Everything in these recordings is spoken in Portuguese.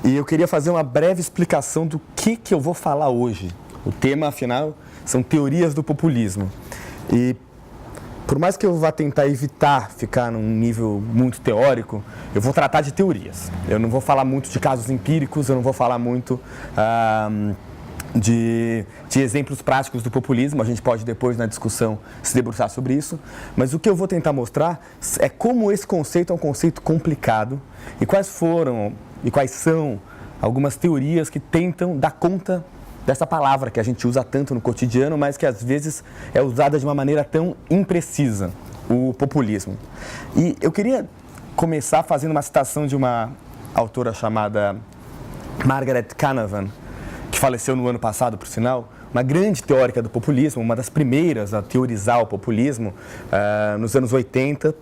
E eu queria fazer uma breve explicação do que eu vou falar hoje. O tema, afinal, são teorias do populismo. E por mais que eu vá tentar evitar ficar num nível muito teórico, eu vou tratar de teorias. Eu não vou falar muito de casos empíricos, eu não vou falar muito de exemplos práticos do populismo. A gente pode depois, na discussão, se debruçar sobre isso. Mas o que eu vou tentar mostrar é como esse conceito é um conceito complicado e quais são algumas teorias que tentam dar conta dessa palavra que a gente usa tanto no cotidiano, mas que às vezes é usada de uma maneira tão imprecisa, o populismo. E eu queria começar fazendo uma citação de uma autora chamada Margaret Canavan, que faleceu no ano passado, por sinal, uma grande teórica do populismo, uma das primeiras a teorizar o populismo nos anos 80,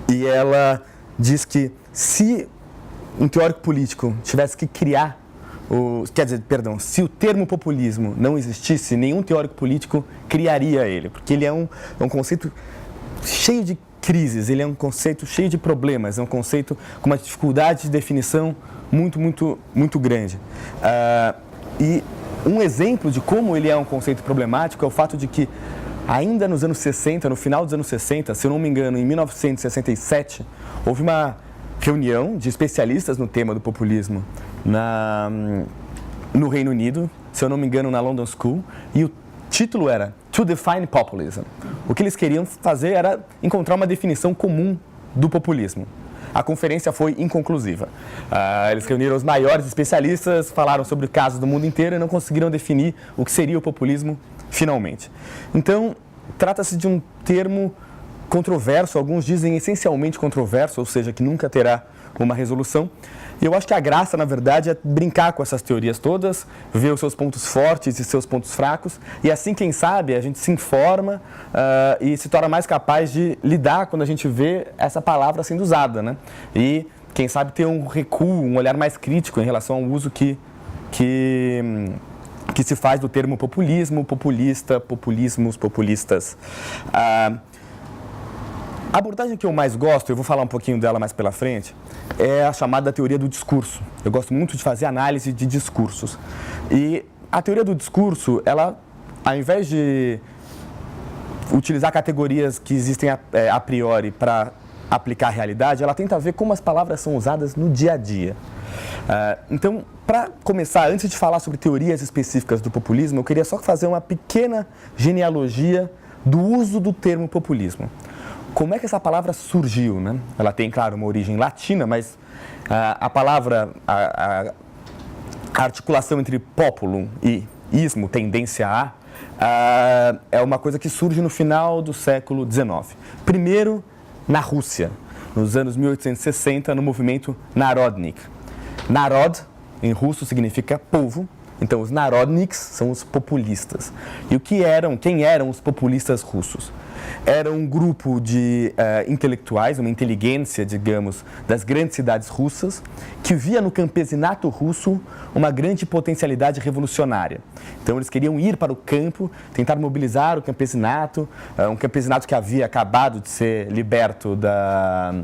e ela diz que se um teórico político tivesse que criar, se o termo populismo não existisse, nenhum teórico político criaria ele, porque ele é um conceito cheio de crises, ele é um conceito cheio de problemas, é um conceito com uma dificuldade de definição muito, muito, muito grande. E um exemplo de como ele é um conceito problemático é o fato de que ainda nos anos 60, no final dos anos 60, se eu não me engano, em 1967, houve uma reunião de especialistas no tema do populismo no Reino Unido, se eu não me engano, na London School, e o título era To Define Populism. O que eles queriam fazer era encontrar uma definição comum do populismo. A conferência foi inconclusiva. Eles reuniram os maiores especialistas, falaram sobre casos do mundo inteiro e não conseguiram definir o que seria o populismo finalmente. Então, trata-se de um termo controverso, alguns dizem essencialmente controverso, ou seja, que nunca terá uma resolução. E eu acho que a graça, na verdade, é brincar com essas teorias todas, ver os seus pontos fortes e seus pontos fracos, e assim, quem sabe, a gente se informa e se torna mais capaz de lidar quando a gente vê essa palavra sendo usada, né? E, quem sabe, ter um recuo, um olhar mais crítico em relação ao uso que se faz do termo populismo, populista, populismos, populistas. A abordagem que eu mais gosto, eu vou falar um pouquinho dela mais pela frente, é a chamada teoria do discurso. Eu gosto muito de fazer análise de discursos. E a teoria do discurso, ela, ao invés de utilizar categorias que existem a priori para aplicar a realidade, ela tenta ver como as palavras são usadas no dia a dia. Então, para começar, antes de falar sobre teorias específicas do populismo, eu queria só fazer uma pequena genealogia do uso do termo populismo. Como é que essa palavra surgiu, né? Ela tem, claro, uma origem latina, mas a palavra, a articulação entre populum e ismo, tendência a, é uma coisa que surge no final do século XIX. Primeiro, na Rússia, nos anos 1860, no movimento Narodnik. Narod, em russo, significa povo. Então, os Narodniks são os populistas. E quem eram os populistas russos? Era um grupo de intelectuais, uma inteligência, digamos, das grandes cidades russas, que via no campesinato russo uma grande potencialidade revolucionária. Então, eles queriam ir para o campo, tentar mobilizar o campesinato, um campesinato que havia acabado de ser liberto da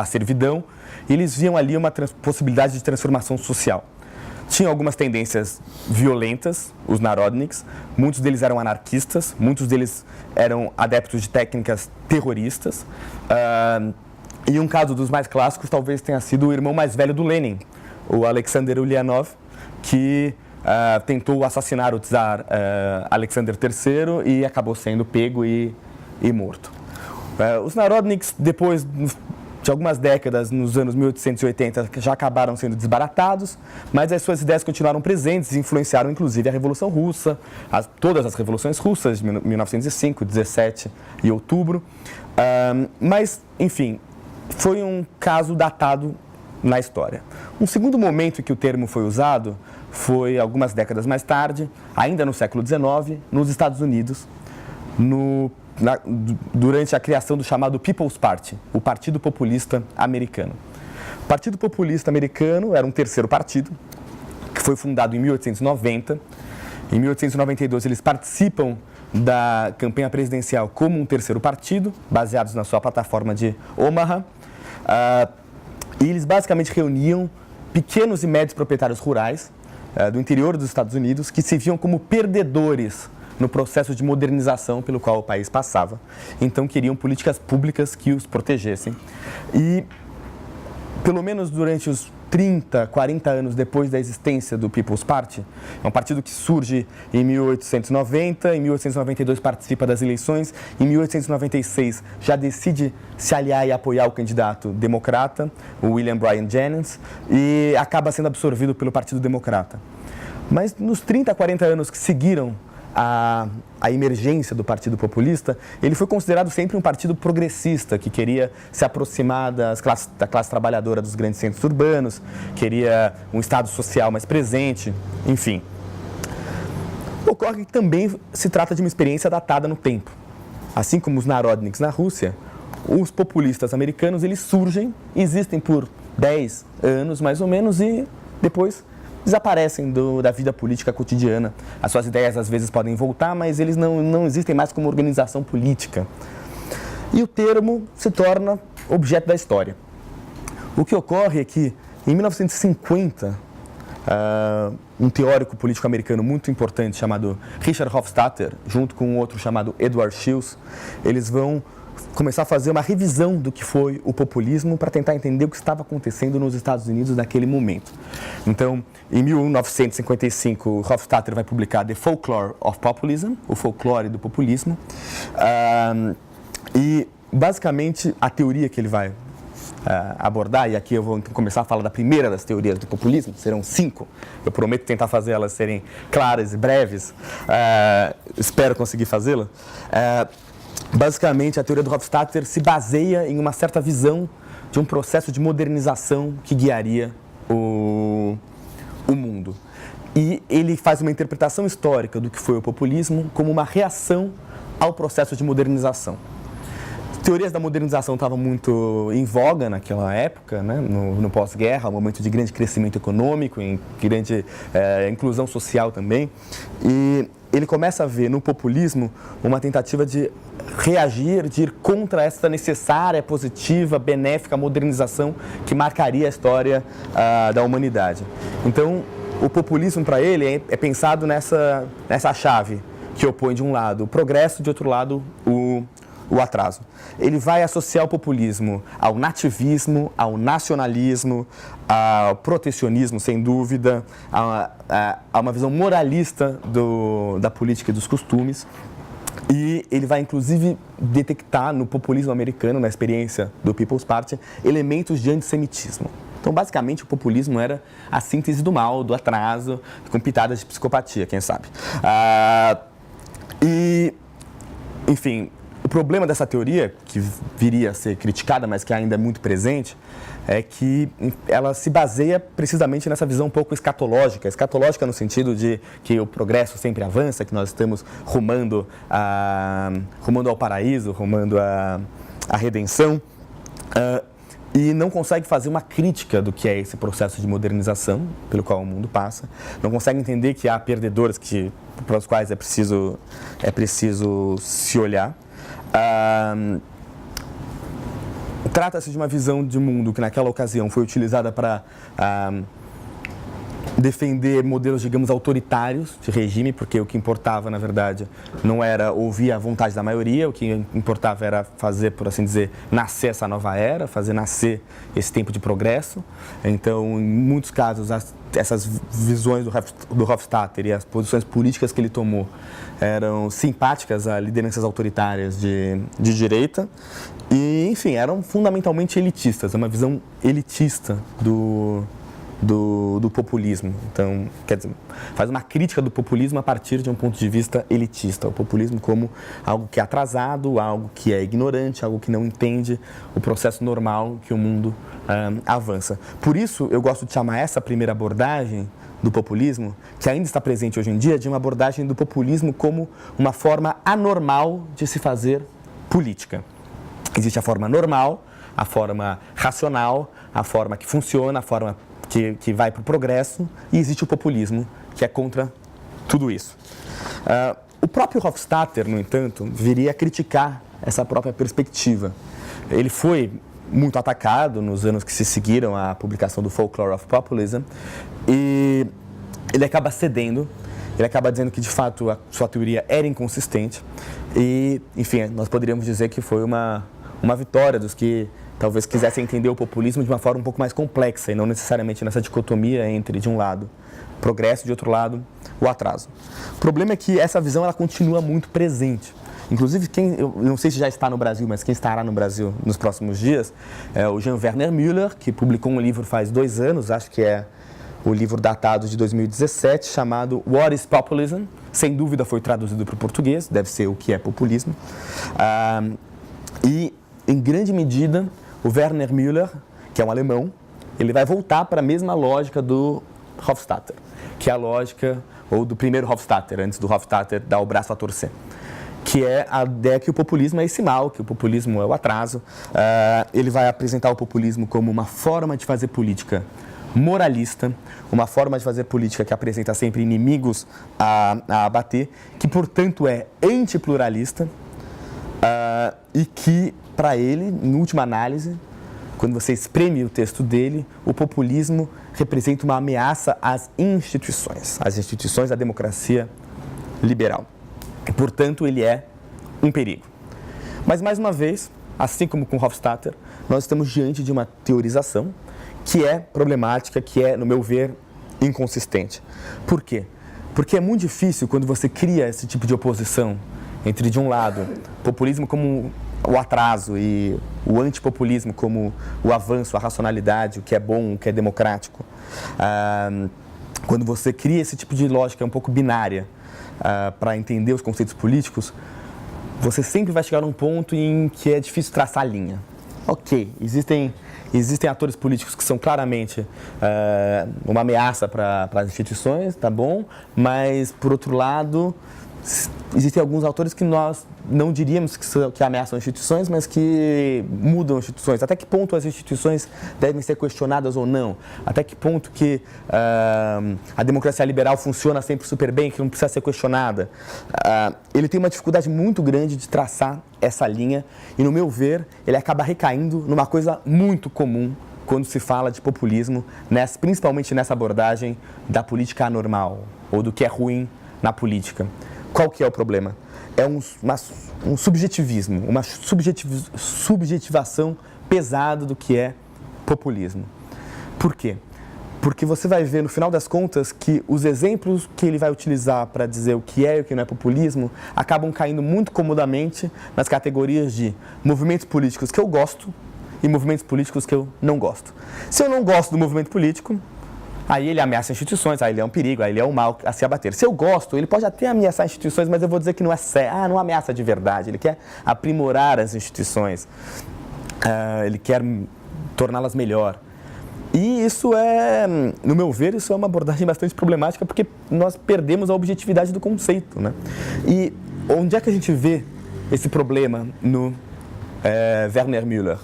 servidão, e eles viam ali uma possibilidade de transformação social. Tinham algumas tendências violentas, os Narodniks, muitos deles eram anarquistas, muitos deles eram adeptos de técnicas terroristas, e um caso dos mais clássicos talvez tenha sido o irmão mais velho do Lenin, o Alexander Ulyanov, que tentou assassinar o czar Alexander III e acabou sendo pego e morto. Os Narodniks, depois de algumas décadas, nos anos 1880, já acabaram sendo desbaratados, mas as suas ideias continuaram presentes e influenciaram, inclusive, a Revolução Russa, todas as revoluções russas de 1905, 17 e outubro. Mas, enfim, foi um caso datado na história. Um segundo momento em que o termo foi usado foi algumas décadas mais tarde, ainda no século XIX, nos Estados Unidos, durante a criação do chamado People's Party, o Partido Populista Americano. O Partido Populista Americano era um terceiro partido, que foi fundado em 1890. Em 1892, eles participam da campanha presidencial como um terceiro partido, baseados na sua plataforma de Omaha. E eles basicamente reuniam pequenos e médios proprietários rurais do interior dos Estados Unidos que se viam como perdedores no processo de modernização pelo qual o país passava. Então, queriam políticas públicas que os protegessem. E, pelo menos durante os 30, 40 anos depois da existência do People's Party, é um partido que surge em 1890, em 1892 participa das eleições, em 1896 já decide se aliar e apoiar o candidato democrata, o William Bryan Jennings, e acaba sendo absorvido pelo Partido Democrata. Mas nos 30, 40 anos que seguiram a emergência do Partido Populista, ele foi considerado sempre um partido progressista, que queria se aproximar da classe trabalhadora dos grandes centros urbanos, queria um Estado social mais presente, enfim. Ocorre que também se trata de uma experiência datada no tempo. Assim como os Narodniks na Rússia, os populistas americanos, eles surgem, existem por 10 anos mais ou menos e depois desaparecem da vida política cotidiana. As suas ideias às vezes podem voltar, mas eles não existem mais como organização política. E o termo se torna objeto da história. O que ocorre é que, em 1950, um teórico político americano muito importante chamado Richard Hofstadter, junto com um outro chamado Edward Shills, eles vão começar a fazer uma revisão do que foi o populismo para tentar entender o que estava acontecendo nos Estados Unidos naquele momento. Então, em 1955, Hofstadter vai publicar The Folklore of Populism, o folclore do populismo, e basicamente a teoria que ele vai abordar, e aqui eu vou começar a falar da primeira das teorias do populismo, serão 5, eu prometo tentar fazer elas serem claras e breves, espero conseguir fazê-la. Basicamente, a teoria do Hofstadter se baseia em uma certa visão de um processo de modernização que guiaria o mundo. E ele faz uma interpretação histórica do que foi o populismo como uma reação ao processo de modernização. Teorias da modernização estavam muito em voga naquela época, né? no pós-guerra, um momento de grande crescimento econômico, em grande inclusão social também. E ele começa a ver no populismo uma tentativa de reagir, de ir contra essa necessária, positiva, benéfica modernização que marcaria a história da humanidade. Então, o populismo para ele é pensado nessa chave que opõe de um lado o progresso, de outro lado o atraso. Ele vai associar o populismo ao nativismo, ao nacionalismo, ao protecionismo, sem dúvida, a uma visão moralista da política e dos costumes. E ele vai, inclusive, detectar no populismo americano, na experiência do People's Party, elementos de antissemitismo. Então, basicamente, o populismo era a síntese do mal, do atraso, com pitadas de psicopatia, quem sabe. Enfim, o problema dessa teoria, que viria a ser criticada, mas que ainda é muito presente, é que ela se baseia precisamente nessa visão um pouco escatológica no sentido de que o progresso sempre avança, que nós estamos rumando ao paraíso, rumando à redenção, e não consegue fazer uma crítica do que é esse processo de modernização pelo qual o mundo passa, não consegue entender que há perdedores para os quais é preciso se olhar. Trata-se de uma visão de mundo que naquela ocasião foi utilizada para defender modelos, digamos, autoritários de regime, porque o que importava, na verdade, não era ouvir a vontade da maioria, o que importava era fazer, por assim dizer, nascer essa nova era, fazer nascer esse tempo de progresso. Então, em muitos casos, essas visões do Hofstadter e as posições políticas que ele tomou eram simpáticas a lideranças autoritárias de direita e, enfim, eram fundamentalmente elitistas, uma visão elitista do populismo. Então, quer dizer, faz uma crítica do populismo a partir de um ponto de vista elitista. O populismo como algo que é atrasado, algo que é ignorante, algo que não entende o processo normal que o mundo avança. Por isso, eu gosto de chamar essa primeira abordagem do populismo, que ainda está presente hoje em dia, de uma abordagem do populismo como uma forma anormal de se fazer política. Existe a forma normal, a forma racional, a forma que funciona, a forma que vai para o progresso, e existe o populismo, que é contra tudo isso. O próprio Hofstadter, no entanto, viria a criticar essa própria perspectiva. Ele foi muito atacado nos anos que se seguiram à publicação do Folklore of Populism, e ele acaba cedendo, ele acaba dizendo que de fato a sua teoria era inconsistente e, enfim, nós poderíamos dizer que foi uma vitória dos que talvez quisessem entender o populismo de uma forma um pouco mais complexa e não necessariamente nessa dicotomia entre, de um lado, progresso, de outro lado, o atraso. O problema é que essa visão ela continua muito presente. Inclusive, eu não sei se já está no Brasil, mas quem estará no Brasil nos próximos dias é o Jan Werner Müller, que publicou um livro faz 2 anos, acho que é o livro datado de 2017, chamado What is Populism? Sem dúvida foi traduzido para o português, deve ser o que é populismo. E, em grande medida, o Werner Müller, que é um alemão, ele vai voltar para a mesma lógica do Hofstadter, que é a lógica, ou do primeiro Hofstadter, antes do Hofstadter dar o braço a torcer, que é a ideia que o populismo é esse mal, que o populismo é o atraso. Ele vai apresentar o populismo como uma forma de fazer política moralista, uma forma de fazer política que apresenta sempre inimigos a abater, que, portanto, é antipluralista e que, para ele, em última análise, quando você espreme o texto dele, o populismo representa uma ameaça às instituições da democracia liberal. E, portanto, ele é um perigo. Mas, mais uma vez, assim como com Hofstadter, nós estamos diante de uma teorização que é problemática, que é, no meu ver, inconsistente. Por quê? Porque é muito difícil quando você cria esse tipo de oposição entre, de um lado, populismo como o atraso e o antipopulismo como o avanço, a racionalidade, o que é bom, o que é democrático. Quando você cria esse tipo de lógica um pouco binária para entender os conceitos políticos, você sempre vai chegar num ponto em que é difícil traçar a linha. Ok, existem atores políticos que são claramente uma ameaça para as instituições, tá bom? Mas, por outro lado, existem alguns autores que nós não diríamos que ameaçam instituições, mas que mudam instituições. Até que ponto as instituições devem ser questionadas ou não? Até que ponto que a democracia liberal funciona sempre super bem, que não precisa ser questionada? Ele tem uma dificuldade muito grande de traçar essa linha e, no meu ver, ele acaba recaindo numa coisa muito comum quando se fala de populismo, principalmente nessa abordagem da política anormal ou do que é ruim na política. Qual que é o problema? É um subjetivismo, uma subjetivação pesada do que é populismo. Por quê? Porque você vai ver, no final das contas, que os exemplos que ele vai utilizar para dizer o que é e o que não é populismo acabam caindo muito comodamente nas categorias de movimentos políticos que eu gosto e movimentos políticos que eu não gosto. Se eu não gosto do movimento político, aí ele ameaça instituições, aí ele é um perigo, aí ele é um mal a se abater. Se eu gosto, ele pode até ameaçar instituições, mas eu vou dizer que não é sério. Não ameaça de verdade. Ele quer aprimorar as instituições. Ele quer torná-las melhor. E isso no meu ver, isso é uma abordagem bastante problemática, porque nós perdemos a objetividade do conceito, né? E onde é que a gente vê esse problema no Werner Müller?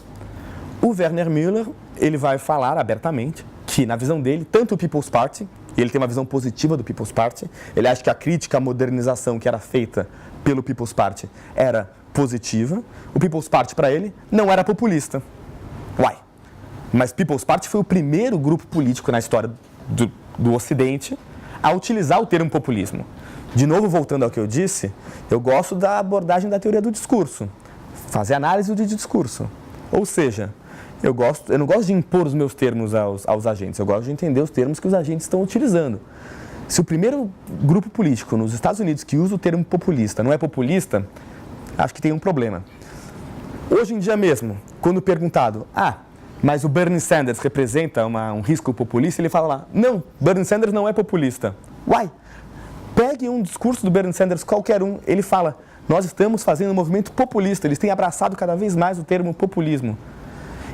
O Werner Müller, ele vai falar abertamente que, na visão dele, tanto o People's Party, e ele tem uma visão positiva do People's Party, ele acha que a crítica à modernização que era feita pelo People's Party era positiva, o People's Party, para ele, não era populista. Uai! Mas People's Party foi o primeiro grupo político na história do Ocidente a utilizar o termo populismo. De novo, voltando ao que eu disse, eu gosto da abordagem da teoria do discurso, fazer análise do discurso. Ou seja, eu não gosto de impor os meus termos aos agentes, eu gosto de entender os termos que os agentes estão utilizando. Se o primeiro grupo político nos Estados Unidos que usa o termo populista não é populista, acho que tem um problema. Hoje em dia mesmo, quando perguntado, mas o Bernie Sanders representa um risco populista, ele fala lá, não, Bernie Sanders não é populista. Uai, pegue um discurso do Bernie Sanders, qualquer um, ele fala, nós estamos fazendo um movimento populista, eles têm abraçado cada vez mais o termo populismo.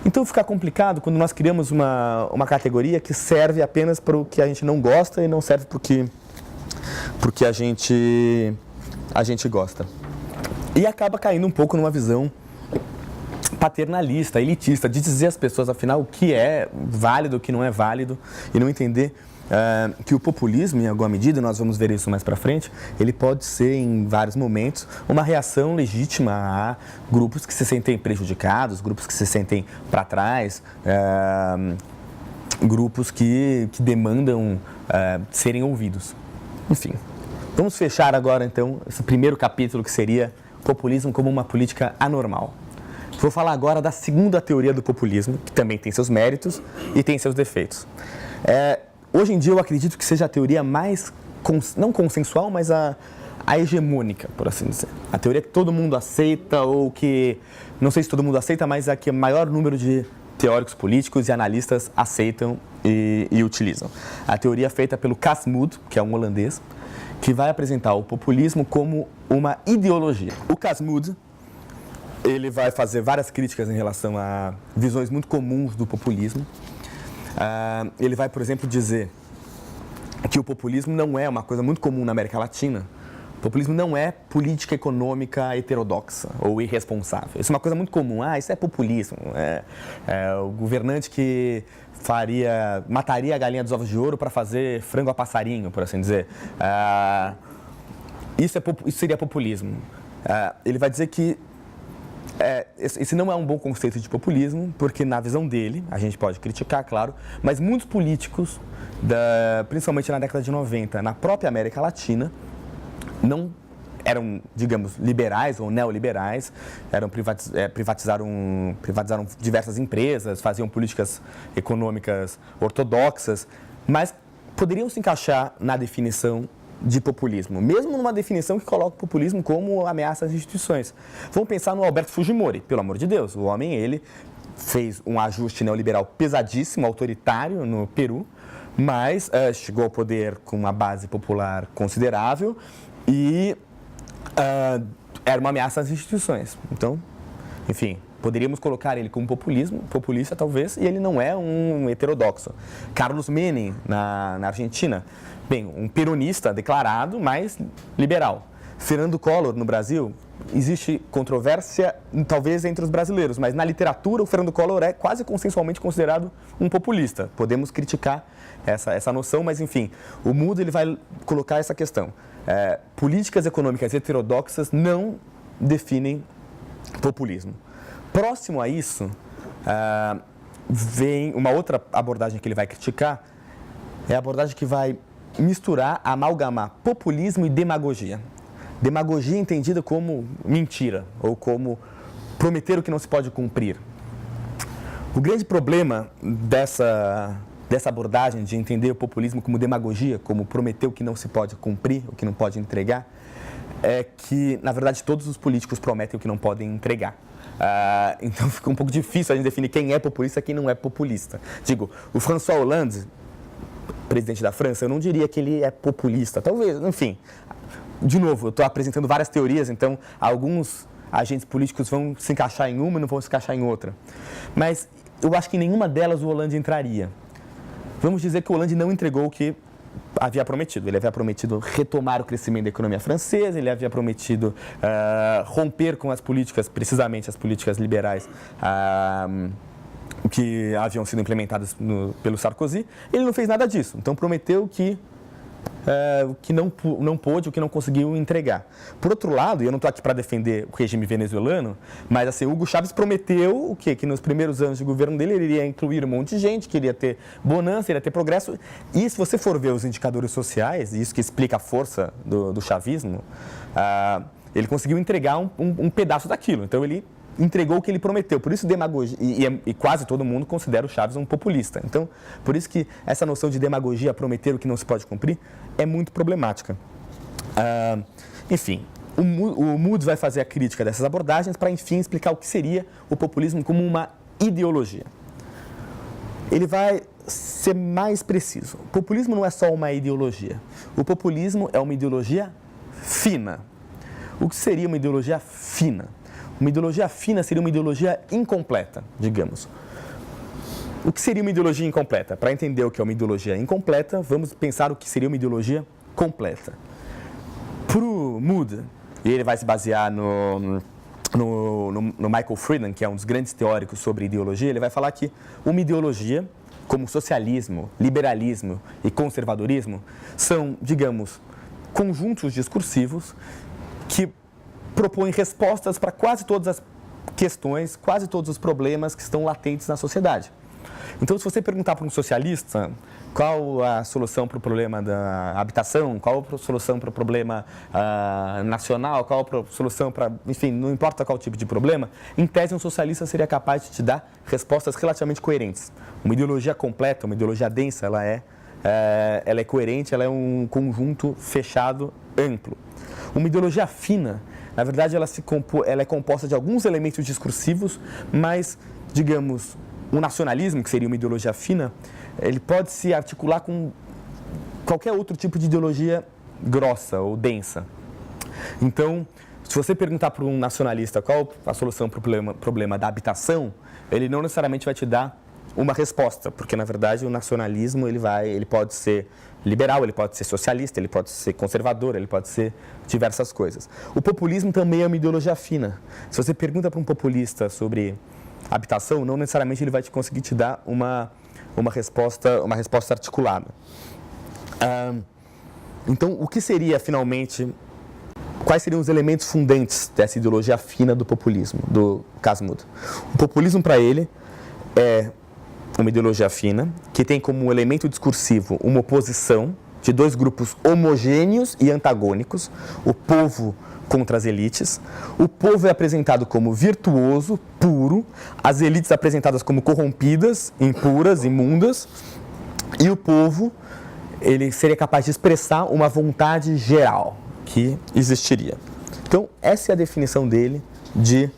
Então fica complicado quando nós criamos uma categoria que serve apenas para o que a gente não gosta e não serve para o que a gente gosta. E acaba caindo um pouco numa visão paternalista, elitista, de dizer às pessoas, afinal, o que é válido, o que não é válido, e não entender que o populismo, em alguma medida, nós vamos ver isso mais para frente, ele pode ser, em vários momentos, uma reação legítima a grupos que se sentem prejudicados, grupos que se sentem para trás, grupos que demandam serem ouvidos. Enfim, vamos fechar agora, então, esse primeiro capítulo, que seria populismo como uma política anormal. Vou falar agora da segunda teoria do populismo, que também tem seus méritos e tem seus defeitos. Hoje em dia, eu acredito que seja a teoria mais, não consensual, mas a hegemônica, por assim dizer. A teoria que todo mundo aceita, ou que, não sei se todo mundo aceita, mas a que o maior número de teóricos políticos e analistas aceitam e utilizam. A teoria feita pelo Cas Mudde, que é um holandês, que vai apresentar o populismo como uma ideologia. O Cas Mudde, ele vai fazer várias críticas em relação a visões muito comuns do populismo. Ele vai, por exemplo, dizer que o populismo não é uma coisa muito comum na América Latina. O populismo não é política econômica heterodoxa ou irresponsável. Isso é uma coisa muito comum. Isso é populismo. O governante que mataria a galinha dos ovos de ouro para fazer frango a passarinho, por assim dizer. Isso seria populismo. Ele vai dizer que esse não é um bom conceito de populismo, porque na visão dele, a gente pode criticar, claro, mas muitos políticos, principalmente na década de 90, na própria América Latina, não eram, digamos, liberais ou neoliberais, privatizaram diversas empresas, faziam políticas econômicas ortodoxas, mas poderiam se encaixar na definição de populismo, mesmo numa definição que coloca o populismo como ameaça às instituições. Vamos pensar no Alberto Fujimori, pelo amor de Deus. O homem, ele fez um ajuste neoliberal pesadíssimo, autoritário no Peru, mas chegou ao poder com uma base popular considerável e era uma ameaça às instituições. Então, enfim, poderíamos colocar ele como populista talvez, e ele não é um heterodoxo. Carlos Menem, na Argentina, bem, um peronista declarado, mas liberal. Fernando Collor, no Brasil, existe controvérsia, talvez, entre os brasileiros, mas na literatura o Fernando Collor é quase consensualmente considerado um populista. Podemos criticar essa noção, mas, enfim, o Mudde ele vai colocar essa questão. Políticas econômicas heterodoxas não definem populismo. Próximo a isso, vem uma outra abordagem que ele vai criticar, é a abordagem que vai misturar, amalgamar populismo e demagogia. Demagogia entendida como mentira, ou como prometer o que não se pode cumprir. O grande problema dessa abordagem de entender o populismo como demagogia, como prometer o que não se pode cumprir, o que não pode entregar, é que, na verdade, todos os políticos prometem o que não podem entregar. Então fica um pouco difícil a gente definir quem é populista e quem não é populista. Digo, o François Hollande, presidente da França, eu não diria que ele é populista, talvez, enfim. De novo, eu estou apresentando várias teorias, então alguns agentes políticos vão se encaixar em uma e não vão se encaixar em outra. Mas eu acho que em nenhuma delas o Hollande entraria. Vamos dizer que o Hollande não entregou o que havia prometido. Ele havia prometido retomar o crescimento da economia francesa, ele havia prometido romper com as políticas, precisamente as políticas liberais que haviam sido implementadas pelo Sarkozy. Ele não fez nada disso, então prometeu que não pôde, o que não conseguiu entregar. Por outro lado, e eu não estou aqui para defender o regime venezuelano, mas assim, Hugo Chávez prometeu o quê? Que nos primeiros anos de governo dele ele iria incluir um monte de gente, que iria ter bonança, iria ter progresso. E se você for ver os indicadores sociais, isso que explica a força do chavismo, ele conseguiu entregar um pedaço daquilo. Então ele entregou o que ele prometeu, por isso demagogia, e quase todo mundo considera o Chávez um populista. Então, por isso que essa noção de demagogia, prometer o que não se pode cumprir, é muito problemática. Enfim, o Mudde vai fazer a crítica dessas abordagens para, enfim, explicar o que seria o populismo como uma ideologia. Ele vai ser mais preciso. O populismo não é só uma ideologia. O populismo é uma ideologia fina. O que seria uma ideologia fina? Uma ideologia fina seria uma ideologia incompleta, digamos. O que seria uma ideologia incompleta? Para entender o que é uma ideologia incompleta, vamos pensar o que seria uma ideologia completa. Para o Mudde, e ele vai se basear no Michael Friedman, que é um dos grandes teóricos sobre ideologia, ele vai falar que uma ideologia como socialismo, liberalismo e conservadorismo, são, digamos, conjuntos discursivos que propõem respostas para quase todas as questões, quase todos os problemas que estão latentes na sociedade. Então, se você perguntar para um socialista qual a solução para o problema da habitação, qual a solução para o problema nacional, qual a solução para, enfim, não importa qual tipo de problema, em tese um socialista seria capaz de te dar respostas relativamente coerentes. Uma ideologia completa, uma ideologia densa, ela é coerente, ela é um conjunto fechado, amplo. Uma ideologia fina, na verdade, ela é composta de alguns elementos discursivos, mas, digamos, o nacionalismo, que seria uma ideologia fina, ele pode se articular com qualquer outro tipo de ideologia grossa ou densa. Então, se você perguntar para um nacionalista qual a solução para o problema da habitação, ele não necessariamente vai te dar uma resposta, porque, na verdade, o nacionalismo ele pode ser liberal, ele pode ser socialista, ele pode ser conservador, ele pode ser diversas coisas. O populismo também é uma ideologia fina. Se você pergunta para um populista sobre habitação, não necessariamente ele vai conseguir te dar uma resposta articulada. Então, o que seria, finalmente, quais seriam os elementos fundantes dessa ideologia fina do populismo, do Casmud? O populismo, para ele, é uma ideologia fina que tem como elemento discursivo uma oposição de dois grupos homogêneos e antagônicos, o povo contra as elites. O povo é apresentado como virtuoso, puro, as elites apresentadas como corrompidas, impuras, imundas, e o povo ele seria capaz de expressar uma vontade geral que existiria. Então, essa é a definição dele de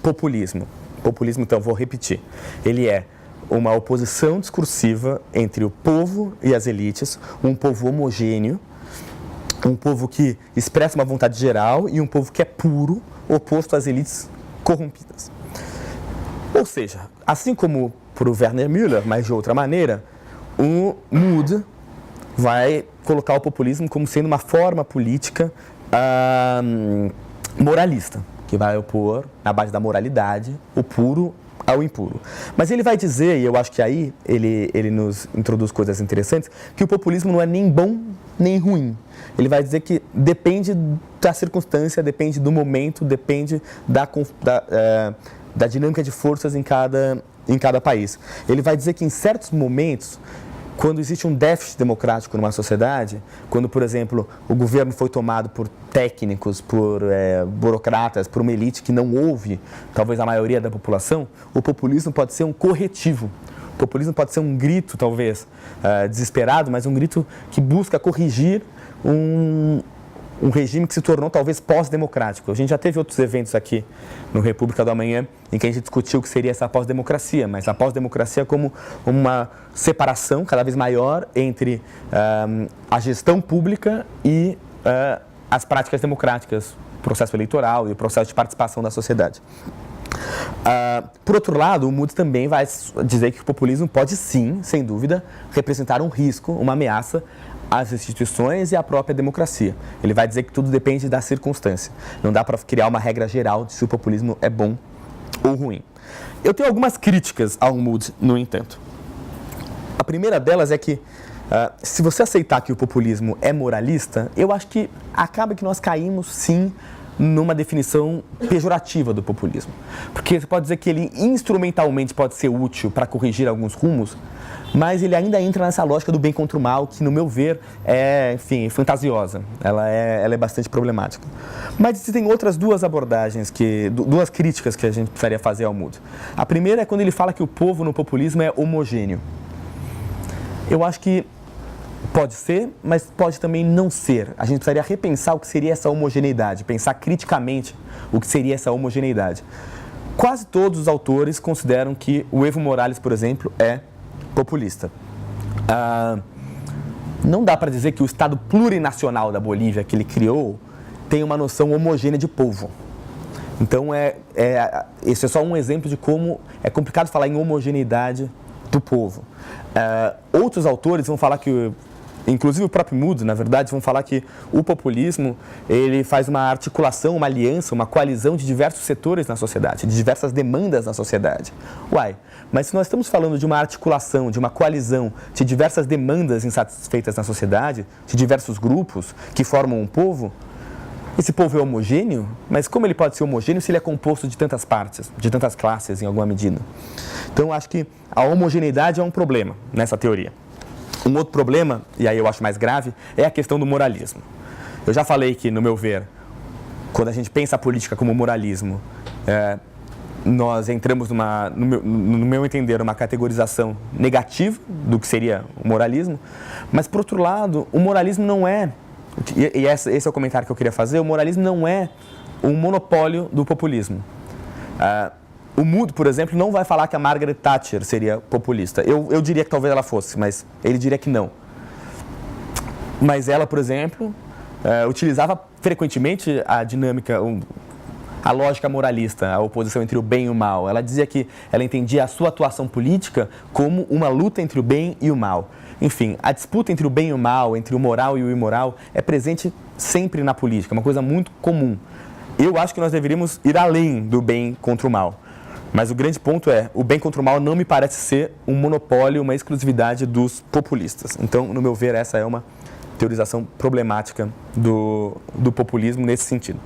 populismo. Populismo, então, vou repetir. Ele é uma oposição discursiva entre o povo e as elites, um povo homogêneo, um povo que expressa uma vontade geral e um povo que é puro, oposto às elites corrompidas. Ou seja, assim como para o Werner Müller, mas de outra maneira, o Mood vai colocar o populismo como sendo uma forma política moralista, que vai opor, na base da moralidade, o puro ao impuro. Mas ele vai dizer, e eu acho que aí ele nos introduz coisas interessantes, que o populismo não é nem bom nem ruim. Ele vai dizer que depende da circunstância, depende do momento, depende da dinâmica de forças em cada país. Ele vai dizer que em certos momentos, quando existe um déficit democrático numa sociedade, quando, por exemplo, o governo foi tomado por técnicos, por burocratas, por uma elite que não ouve, talvez, a maioria da população, o populismo pode ser um corretivo. O populismo pode ser um grito, talvez, desesperado, mas um grito que busca corrigir um regime que se tornou talvez pós-democrático. A gente já teve outros eventos aqui no República do Amanhã em que a gente discutiu o que seria essa pós-democracia, mas a pós-democracia como uma separação cada vez maior entre a gestão pública e as práticas democráticas, o processo eleitoral e o processo de participação da sociedade. Por outro lado, o Mood também vai dizer que o populismo pode sim, sem dúvida, representar um risco, uma ameaça às instituições e à própria democracia. Ele vai dizer que tudo depende da circunstância. Não dá para criar uma regra geral de se o populismo é bom ou ruim. Eu tenho algumas críticas ao Mood, no entanto. A primeira delas é que, se você aceitar que o populismo é moralista, eu acho que acaba que nós caímos, sim, numa definição pejorativa do populismo. Porque você pode dizer que ele instrumentalmente pode ser útil para corrigir alguns rumos, mas ele ainda entra nessa lógica do bem contra o mal, que, no meu ver, é, enfim, fantasiosa. Ela é bastante problemática. Mas existem outras duas abordagens, duas críticas que a gente precisaria fazer ao Mood. A primeira é quando ele fala que o povo no populismo é homogêneo. Eu acho que pode ser, mas pode também não ser. A gente precisaria repensar o que seria essa homogeneidade, pensar criticamente o que seria essa homogeneidade. Quase todos os autores consideram que o Evo Morales, por exemplo, é populista. Não dá para dizer que o Estado plurinacional da Bolívia que ele criou tem uma noção homogênea de povo. Então, esse é só um exemplo de como é complicado falar em homogeneidade do povo. Outros autores vão falar que inclusive o próprio Mood, na verdade, vão falar que o populismo ele faz uma articulação, uma aliança, uma coalizão de diversos setores na sociedade, de diversas demandas na sociedade. Uai, mas se nós estamos falando de uma articulação, de uma coalizão de diversas demandas insatisfeitas na sociedade, de diversos grupos que formam um povo, esse povo é homogêneo? Mas como ele pode ser homogêneo se ele é composto de tantas partes, de tantas classes em alguma medida? Então, acho que a homogeneidade é um problema nessa teoria. Um outro problema, e aí eu acho mais grave, é a questão do moralismo. Eu já falei que, no meu ver, quando a gente pensa a política como moralismo, nós entramos, no meu entender, numa categorização negativa do que seria o moralismo, mas, por outro lado, o moralismo não é, e esse é o comentário que eu queria fazer, o moralismo não é um monopólio do populismo. O Mood, por exemplo, não vai falar que a Margaret Thatcher seria populista. Eu diria que talvez ela fosse, mas ele diria que não. Mas ela, por exemplo, utilizava frequentemente a dinâmica, a lógica moralista, a oposição entre o bem e o mal. Ela dizia que ela entendia a sua atuação política como uma luta entre o bem e o mal. Enfim, a disputa entre o bem e o mal, entre o moral e o imoral, é presente sempre na política, é uma coisa muito comum. Eu acho que nós deveríamos ir além do bem contra o mal. Mas o grande ponto é, o bem contra o mal não me parece ser um monopólio, uma exclusividade dos populistas. Então, no meu ver, essa é uma teorização problemática do populismo nesse sentido.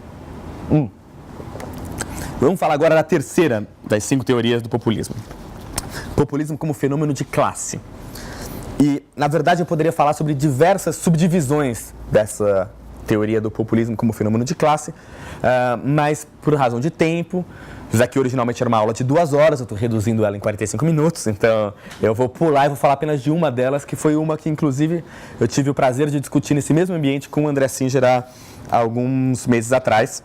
Vamos falar agora da terceira das 5 teorias do populismo. Populismo como fenômeno de classe. E, na verdade, eu poderia falar sobre diversas subdivisões dessa teoria do populismo como fenômeno de classe, mas por razão de tempo, já que originalmente era uma aula de 2 horas, eu estou reduzindo ela em 45 minutos, então eu vou pular e vou falar apenas de uma delas, que foi uma que, inclusive, eu tive o prazer de discutir nesse mesmo ambiente com o André Singer há alguns meses atrás,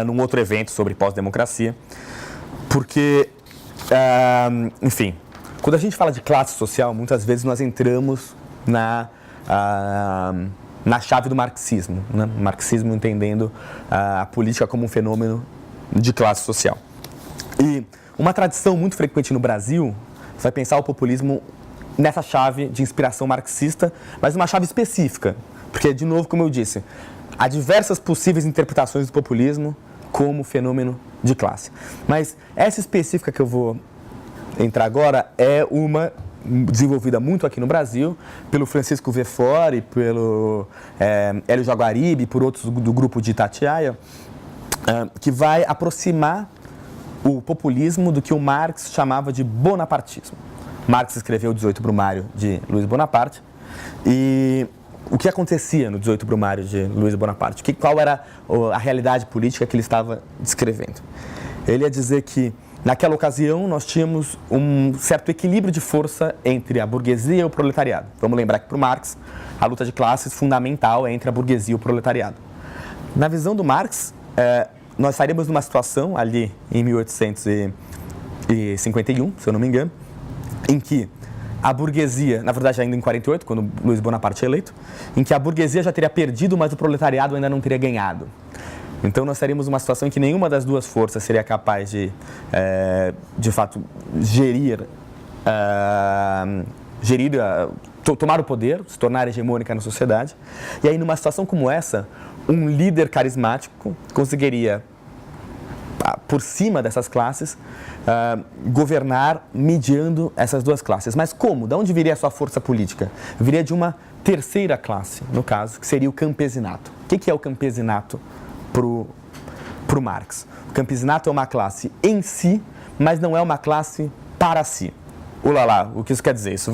num outro evento sobre pós-democracia, porque, enfim, quando a gente fala de classe social, muitas vezes nós entramos na chave do marxismo, né? O marxismo entendendo a política como um fenômeno de classe social. E uma tradição muito frequente no Brasil vai pensar o populismo nessa chave de inspiração marxista, mas uma chave específica, porque, de novo, como eu disse, há diversas possíveis interpretações do populismo como fenômeno de classe. Mas essa específica que eu vou entrar agora é uma desenvolvida muito aqui no Brasil pelo Francisco Vefort e pelo Hélio Jaguaribe e por outros do grupo de Itatiaia, que vai aproximar o populismo do que o Marx chamava de bonapartismo. Marx escreveu o 18 Brumário de Luiz Bonaparte e o que acontecia no 18 Brumário de Luiz Bonaparte? Qual era a realidade política que ele estava descrevendo? Ele ia dizer que naquela ocasião, nós tínhamos um certo equilíbrio de força entre a burguesia e o proletariado. Vamos lembrar que, para o Marx, a luta de classes fundamental é entre a burguesia e o proletariado. Na visão do Marx, nós estaríamos numa situação, ali em 1851, se eu não me engano, em que a burguesia, na verdade ainda em 48, quando Luiz Bonaparte é eleito, em que a burguesia já teria perdido, mas o proletariado ainda não teria ganhado. Então, nós estaríamos numa situação em que nenhuma das duas forças seria capaz de fato, tomar o poder, se tornar hegemônica na sociedade. E aí, numa situação como essa, um líder carismático conseguiria, por cima dessas classes, governar mediando essas duas classes. Mas como? De onde viria a sua força política? Viria de uma terceira classe, no caso, que seria o campesinato. O que é o campesinato para o Marx? O campesinato é uma classe em si, mas não é uma classe para si. Ulalá, o que isso quer dizer? Isso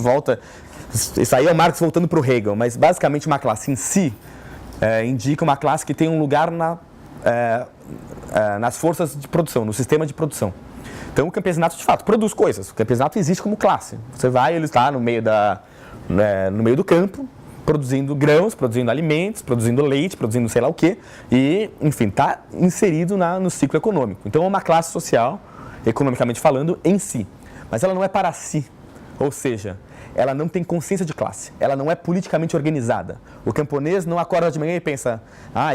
aí é o Marx voltando para o Hegel, mas basicamente uma classe em si indica uma classe que tem um lugar nas forças de produção, no sistema de produção. Então o campesinato de fato produz coisas, o campesinato existe como classe. Você vai, ele está no meio do campo, produzindo grãos, produzindo alimentos, produzindo leite, produzindo sei lá o quê, e, enfim, está inserido no ciclo econômico. Então, é uma classe social, economicamente falando, em si. Mas ela não é para si, ou seja, ela não tem consciência de classe, ela não é politicamente organizada. O camponês não acorda de manhã e pensa,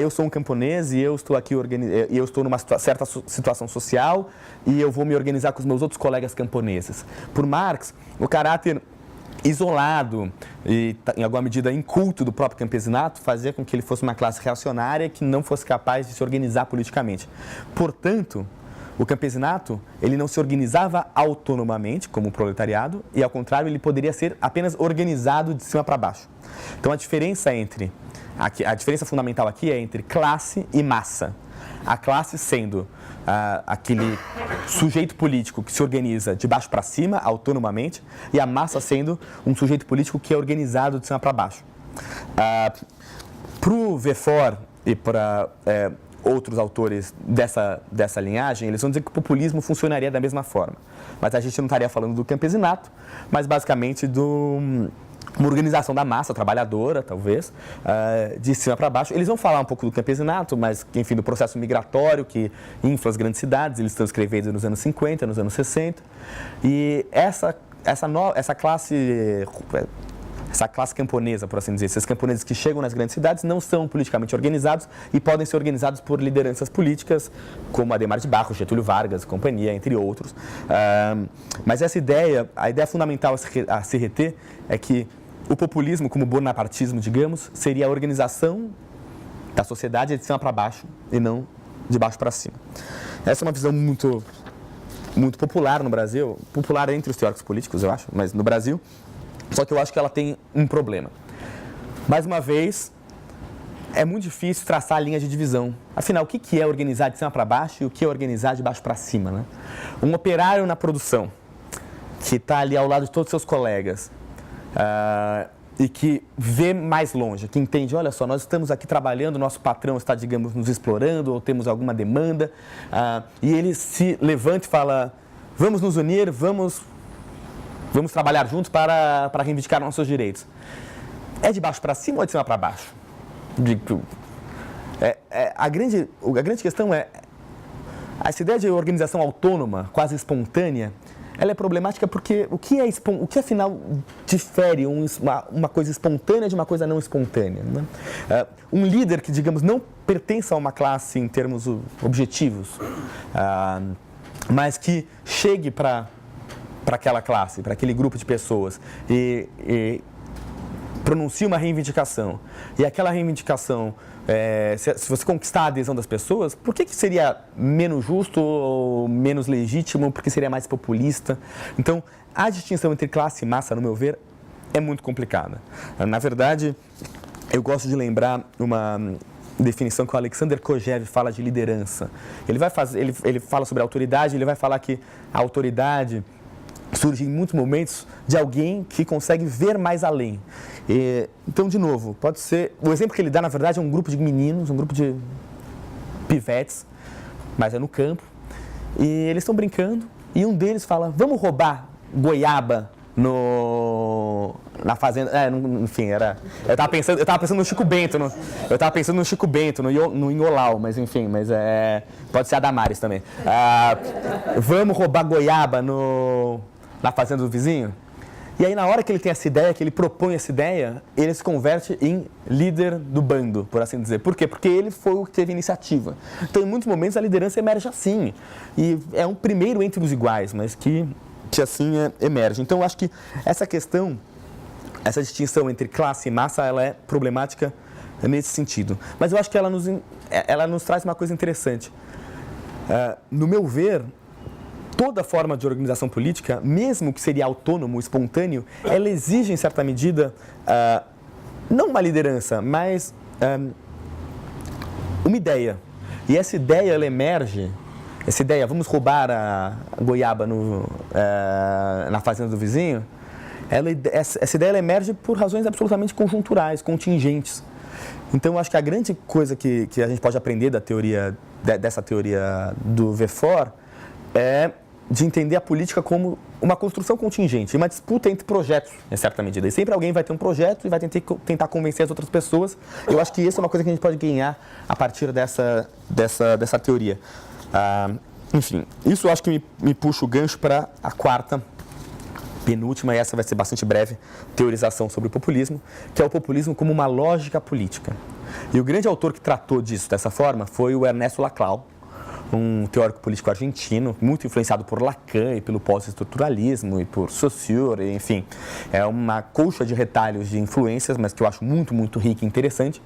eu sou um camponês e eu estou aqui eu estou numa certa situação social e eu vou me organizar com os meus outros colegas camponeses. Por Marx, o caráter isolado e, em alguma medida, inculto do próprio campesinato, fazia com que ele fosse uma classe reacionária que não fosse capaz de se organizar politicamente. Portanto, o campesinato, ele não se organizava autonomamente, como o proletariado, e, ao contrário, ele poderia ser apenas organizado de cima para baixo. Então, a diferença fundamental aqui é entre classe e massa. A classe sendo aquele sujeito político que se organiza de baixo para cima, autonomamente, e a massa sendo um sujeito político que é organizado de cima para baixo. Para o Verfort e para outros autores dessa linhagem, eles vão dizer que o populismo funcionaria da mesma forma. Mas a gente não estaria falando do campesinato, mas basicamente uma organização da massa trabalhadora, talvez, de cima para baixo. Eles vão falar um pouco do campesinato, mas, enfim, do processo migratório que infla as grandes cidades. Eles estão escrevendo nos anos 50, nos anos 60. E essa classe camponesa, por assim dizer, esses camponeses que chegam nas grandes cidades não são politicamente organizados e podem ser organizados por lideranças políticas, como Adhemar de Barros, Getúlio Vargas, companhia, entre outros. Mas a ideia fundamental a se reter é que o populismo, como o bonapartismo, digamos, seria a organização da sociedade de cima para baixo e não de baixo para cima. Essa é uma visão muito, muito popular no Brasil, popular entre os teóricos políticos, eu acho, mas no Brasil. Só que eu acho que ela tem um problema. Mais uma vez, é muito difícil traçar a linha de divisão. Afinal, o que é organizar de cima para baixo e o que é organizar de baixo para cima, né? Um operário na produção, que está ali ao lado de todos os seus colegas, e que vê mais longe, que entende, olha só, nós estamos aqui trabalhando, nosso patrão está, digamos, nos explorando, ou temos alguma demanda, e ele se levanta e fala, vamos nos unir, vamos trabalhar juntos para reivindicar nossos direitos. É de baixo para cima ou é de cima para baixo? A grande questão é, essa ideia de organização autônoma, quase espontânea, ela é problemática porque o que afinal difere uma coisa espontânea de uma coisa não espontânea, né? Um líder que, digamos, não pertença a uma classe em termos objetivos, mas que chegue para aquela classe, para aquele grupo de pessoas e pronuncie uma reivindicação. E aquela reivindicação, se você conquistar a adesão das pessoas, por que seria menos justo ou menos legítimo? Porque seria mais populista? Então, a distinção entre classe e massa, no meu ver, é muito complicada. Na verdade, eu gosto de lembrar uma definição que o Alexander Kojève fala de liderança. Ele fala sobre a autoridade, ele vai falar que a autoridade surge em muitos momentos de alguém que consegue ver mais além. Então, de novo, pode ser... O exemplo que ele dá, na verdade, é um grupo de meninos, um grupo de pivetes, mas é no campo, e eles estão brincando, e um deles fala, vamos roubar goiaba na fazenda... enfim, eu tava pensando no Chico Bento, no Inholau, mas enfim, pode ser a Damares também. Vamos roubar goiaba na fazenda do vizinho? E aí, na hora que ele tem essa ideia, que ele propõe essa ideia, ele se converte em líder do bando, por assim dizer. Por quê? Porque ele foi o que teve iniciativa. Então, em muitos momentos, a liderança emerge assim. E é um primeiro entre os iguais, mas que assim emerge. Então, eu acho que essa questão, essa distinção entre classe e massa, ela é problemática nesse sentido. Mas eu acho que ela nos traz uma coisa interessante. No meu ver, toda forma de organização política, mesmo que seria autônomo, espontâneo, ela exige, em certa medida, não uma liderança, mas uma ideia. E essa ideia, ela emerge, vamos roubar a goiaba na fazenda do vizinho, essa ideia ela emerge por razões absolutamente conjunturais, contingentes. Então, eu acho que a grande coisa que a gente pode aprender dessa teoria do Verfort é de entender a política como uma construção contingente, uma disputa entre projetos, em certa medida. E sempre alguém vai ter um projeto e vai tentar convencer as outras pessoas. Eu acho que isso é uma coisa que a gente pode ganhar a partir dessa teoria. Enfim, isso eu acho que me puxa o gancho para a quarta, penúltima, e essa vai ser bastante breve, teorização sobre o populismo, que é o populismo como uma lógica política. E o grande autor que tratou disso dessa forma foi o Ernesto Laclau, um teórico político argentino, muito influenciado por Lacan e pelo pós-estruturalismo e por Saussure, enfim. É uma colcha de retalhos de influências, mas que eu acho muito, muito rica e interessante.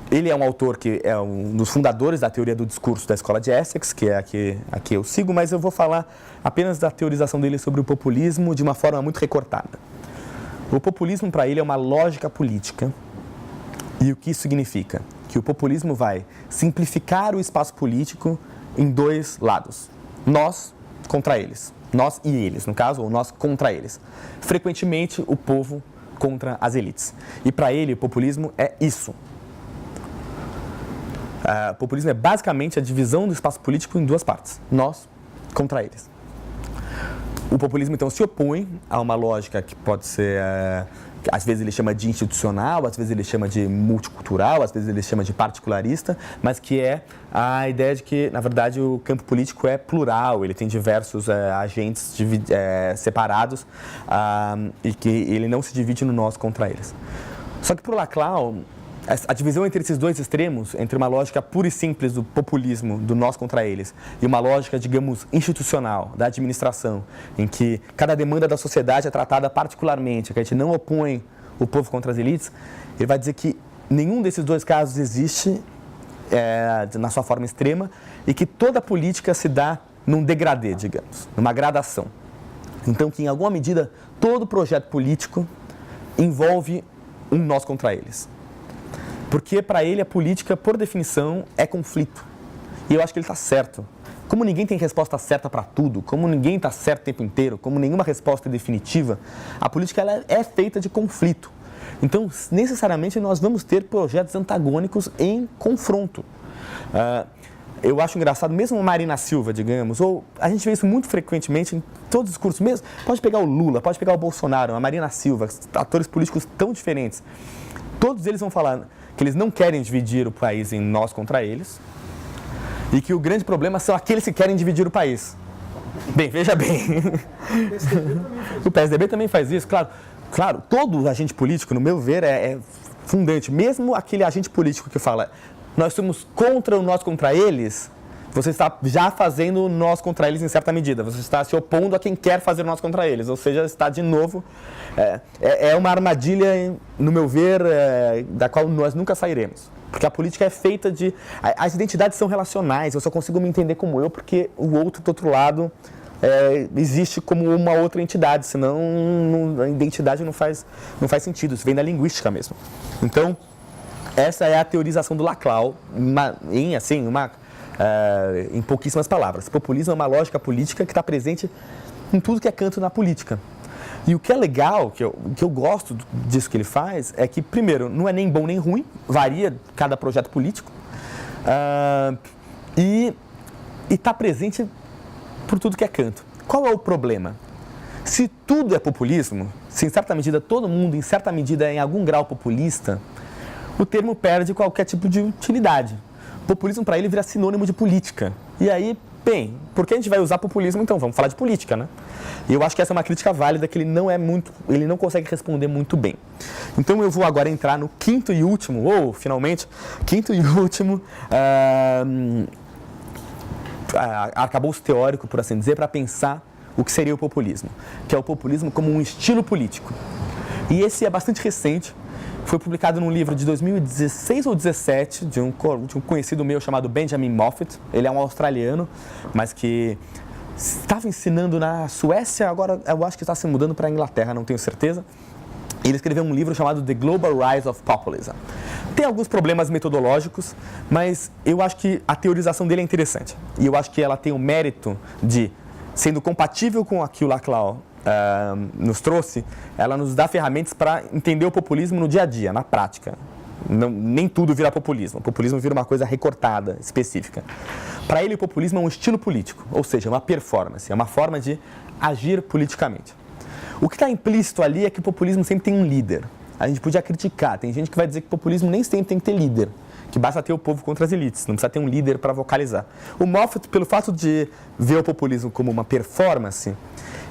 Ele é um autor que é um dos fundadores da teoria do discurso da escola de Essex, que é a que eu sigo, mas eu vou falar apenas da teorização dele sobre o populismo de uma forma muito recortada. O populismo, para ele, é uma lógica política. E o que isso significa? Que o populismo vai simplificar o espaço político em dois lados. Nós contra eles. Nós e eles, no caso, ou nós contra eles. Frequentemente, o povo contra as elites. E para ele, o populismo é isso. O populismo é basicamente a divisão do espaço político em duas partes. Nós contra eles. O populismo, então, se opõe a uma lógica que pode ser, às vezes ele chama de institucional, às vezes ele chama de multicultural, às vezes ele chama de particularista, mas que é a ideia de que, na verdade, o campo político é plural, ele tem diversos agentes separados e que ele não se divide no nós contra eles. Só que, para o Laclau, a divisão entre esses dois extremos, entre uma lógica pura e simples do populismo, do nós contra eles, e uma lógica, digamos, institucional, da administração, em que cada demanda da sociedade é tratada particularmente, que a gente não opõe o povo contra as elites, ele vai dizer que nenhum desses dois casos existe na sua forma extrema e que toda a política se dá num degradê, digamos, numa gradação. Então, que em alguma medida, todo projeto político envolve um nós contra eles. Porque, para ele, a política, por definição, é conflito. E eu acho que ele está certo. Como ninguém tem resposta certa para tudo, como ninguém está certo o tempo inteiro, como nenhuma resposta é definitiva, a política ela é feita de conflito. Então, necessariamente, nós vamos ter projetos antagônicos em confronto. Eu acho engraçado, mesmo Marina Silva, digamos, ou a gente vê isso muito frequentemente em todos os discursos, mesmo, pode pegar o Lula, pode pegar o Bolsonaro, a Marina Silva, atores políticos tão diferentes. Todos eles vão falar que eles não querem dividir o país em nós contra eles e que o grande problema são aqueles que querem dividir o país. Bem, veja bem, o PSDB também faz isso, claro, todo agente político, no meu ver, é fundante, mesmo aquele agente político que fala nós somos contra o nós contra eles, você está já fazendo nós contra eles em certa medida, você está se opondo a quem quer fazer nós contra eles, ou seja, está de novo, é uma armadilha, no meu ver, da qual nós nunca sairemos. Porque a política é feita de... As identidades são relacionais, eu só consigo me entender como eu, porque o outro do outro lado existe como uma outra entidade, senão a identidade não faz sentido, isso vem da linguística mesmo. Então, essa é a teorização do Laclau, em pouquíssimas palavras. Populismo é uma lógica política que está presente em tudo que é canto na política. E o que é legal, que eu gosto disso que ele faz, é que, primeiro, não é nem bom nem ruim, varia cada projeto político, e está presente por tudo que é canto. Qual é o problema? Se tudo é populismo, se em certa medida todo mundo, em certa medida, é em algum grau populista, o termo perde qualquer tipo de utilidade. Populismo, para ele, vira sinônimo de política. E aí, bem, por que a gente vai usar populismo, então? Vamos falar de política, né? E eu acho que essa é uma crítica válida que ele não consegue responder muito bem. Então, eu vou agora entrar no quinto e último, arcabouço teórico, por assim dizer, para pensar o que seria o populismo, que é o populismo como um estilo político. E esse é bastante recente. Foi publicado num livro de 2016 ou 2017, de um conhecido meu chamado Benjamin Moffat. Ele é um australiano, mas que estava ensinando na Suécia, agora eu acho que está se mudando para a Inglaterra, não tenho certeza. Ele escreveu um livro chamado The Global Rise of Populism. Tem alguns problemas metodológicos, mas eu acho que a teorização dele é interessante. E eu acho que ela tem o mérito de, sendo compatível com aquilo que o Laclau nos trouxe, ela nos dá ferramentas para entender o populismo no dia a dia, na prática. Nem tudo vira populismo. O populismo vira uma coisa recortada, específica. Para ele, o populismo é um estilo político, ou seja, uma performance, é uma forma de agir politicamente. O que está implícito ali é que o populismo sempre tem um líder. A gente podia criticar, tem gente que vai dizer que o populismo nem sempre tem que ter líder, que basta ter o povo contra as elites, não precisa ter um líder para vocalizar. O Moffat, pelo fato de ver o populismo como uma performance,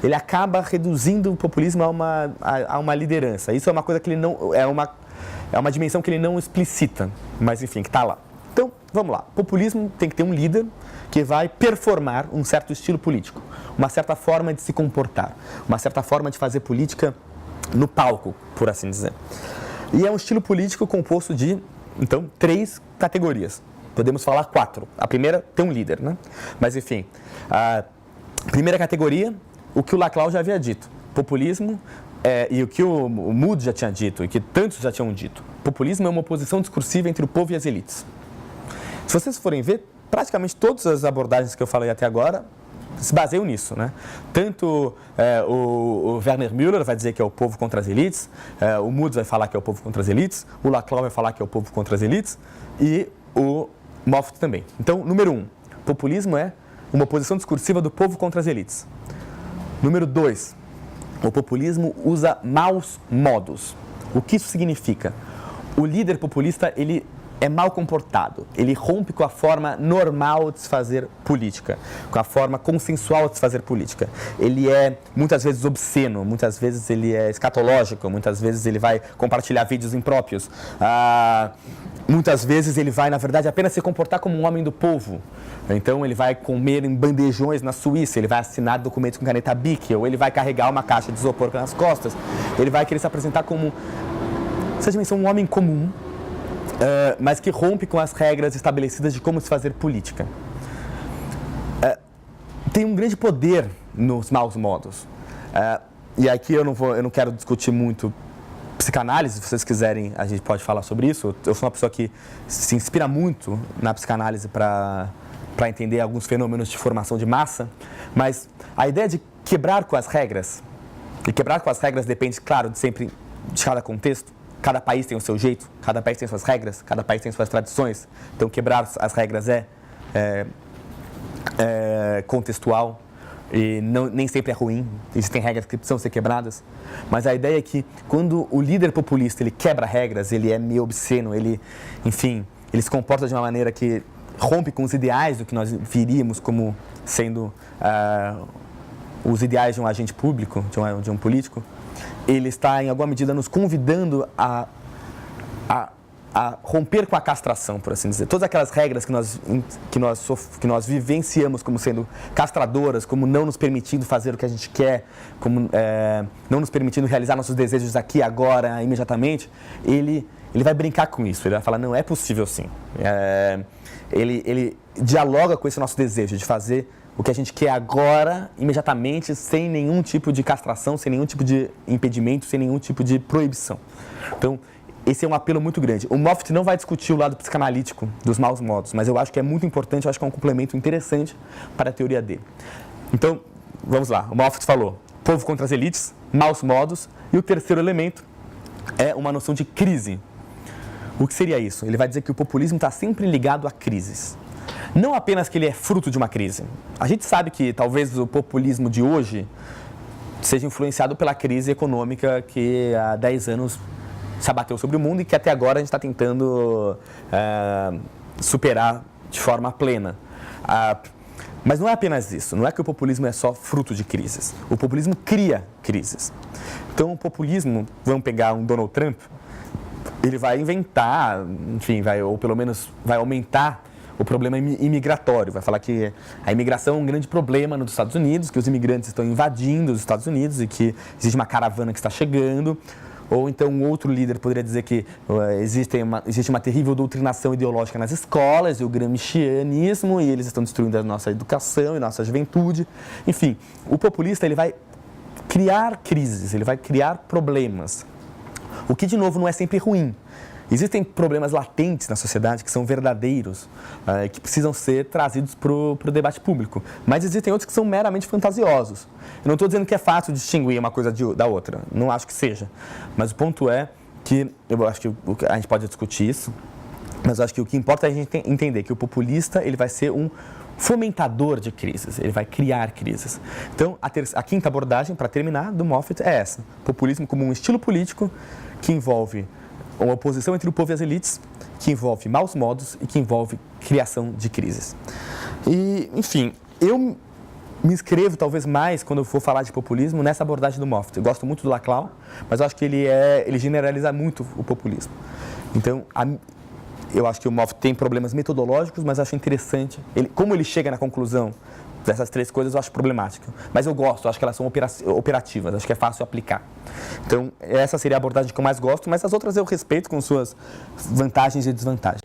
ele acaba reduzindo o populismo a uma liderança. Isso é uma coisa que ele não... É uma dimensão que ele não explicita, mas enfim, que está lá. Então, vamos lá. Populismo tem que ter um líder que vai performar um certo estilo político, uma certa forma de se comportar, uma certa forma de fazer política no palco, por assim dizer. E é um estilo político composto de, então, 3 categorias. Podemos falar 4. A primeira tem um líder, né? Mas, enfim, a primeira categoria, o que o Laclau já havia dito. Populismo e o que o Mood já tinha dito e que tantos já tinham dito. Populismo é uma oposição discursiva entre o povo e as elites. Se vocês forem ver, praticamente todas as abordagens que eu falei até agora se baseiam nisso, né? Tanto o Werner Müller vai dizer que é o povo contra as elites, o Mood vai falar que é o povo contra as elites, o Laclau vai falar que é o povo contra as elites e o Moffat também. Então, número 1, populismo é uma oposição discursiva do povo contra as elites. Número 2, o populismo usa maus modos. O que isso significa? O líder populista, ele é mal comportado, ele rompe com a forma normal de se fazer política, com a forma consensual de se fazer política. Ele é muitas vezes obsceno, muitas vezes ele é escatológico, muitas vezes ele vai compartilhar vídeos impróprios, muitas vezes ele vai, na verdade, apenas se comportar como um homem do povo. Então ele vai comer em bandejões na Suíça, ele vai assinar documentos com caneta Bic, ou ele vai carregar uma caixa de isopor nas costas, ele vai querer se apresentar como, seja dimensão, um homem comum, mas que rompe com as regras estabelecidas de como se fazer política. Tem um grande poder nos maus modos. E aqui eu não quero discutir muito psicanálise, se vocês quiserem, a gente pode falar sobre isso. Eu sou uma pessoa que se inspira muito na psicanálise para entender alguns fenômenos de formação de massa, mas a ideia de quebrar com as regras, e quebrar com as regras depende, claro, de cada contexto. Cada país tem o seu jeito, cada país tem suas regras, cada país tem suas tradições. Então, quebrar as regras é contextual e nem sempre é ruim. Existem regras que precisam ser quebradas. Mas a ideia é que, quando o líder populista ele quebra regras, ele é meio obsceno, ele se comporta de uma maneira que rompe com os ideais do que nós viríamos como sendo os ideais de um agente público, de um político. Ele está, em alguma medida, nos convidando a romper com a castração, por assim dizer. Todas aquelas regras que nós vivenciamos como sendo castradoras, como não nos permitindo fazer o que a gente quer, como não nos permitindo realizar nossos desejos aqui, agora, imediatamente, ele vai brincar com isso. Ele vai falar, não, é possível sim. Ele dialoga com esse nosso desejo de fazer o que a gente quer agora, imediatamente, sem nenhum tipo de castração, sem nenhum tipo de impedimento, sem nenhum tipo de proibição. Então, esse é um apelo muito grande. O Moffat não vai discutir o lado psicanalítico dos maus modos, mas eu acho que é muito importante, eu acho que é um complemento interessante para a teoria dele. Então, vamos lá. O Moffat falou povo contra as elites, maus modos, e o terceiro elemento é uma noção de crise. O que seria isso? Ele vai dizer que o populismo está sempre ligado a crises. Não apenas que ele é fruto de uma crise. A gente sabe que talvez o populismo de hoje seja influenciado pela crise econômica que há 10 anos se abateu sobre o mundo e que até agora a gente está tentando superar de forma plena. Mas não é apenas isso. Não é que o populismo é só fruto de crises. O populismo cria crises. Então, o populismo, vamos pegar um Donald Trump, ele vai inventar, enfim, ou pelo menos vai aumentar o problema imigratório. Vai falar que a imigração é um grande problema nos Estados Unidos, que os imigrantes estão invadindo os Estados Unidos e que existe uma caravana que está chegando. Ou então um outro líder poderia dizer que existe uma terrível doutrinação ideológica nas escolas e o gramscianismo, e eles estão destruindo a nossa educação e a nossa juventude. Enfim, o populista ele vai criar crises, ele vai criar problemas. O que, de novo, não é sempre ruim. Existem problemas latentes na sociedade que são verdadeiros, que precisam ser trazidos para o debate público. Mas existem outros que são meramente fantasiosos. Eu não estou dizendo que é fácil distinguir uma coisa da outra. Não acho que seja. Mas o ponto é que, eu acho que a gente pode discutir isso, mas eu acho que o que importa é a gente entender que o populista ele vai ser um fomentador de crises, ele vai criar crises. Então, a quinta abordagem, para terminar, do Moffat é essa. Populismo como um estilo político que envolve uma oposição entre o povo e as elites, que envolve maus modos e que envolve criação de crises. E, enfim, eu me inscrevo talvez mais, quando eu for falar de populismo, nessa abordagem do Moffat. Eu gosto muito do Laclau, mas eu acho que ele generaliza muito o populismo. Então, eu acho que o Moff tem problemas metodológicos, mas acho interessante. Como ele chega na conclusão dessas 3 coisas, eu acho problemático. Mas eu gosto, acho que elas são operativas, acho que é fácil aplicar. Então, essa seria a abordagem que eu mais gosto, mas as outras eu respeito com suas vantagens e desvantagens.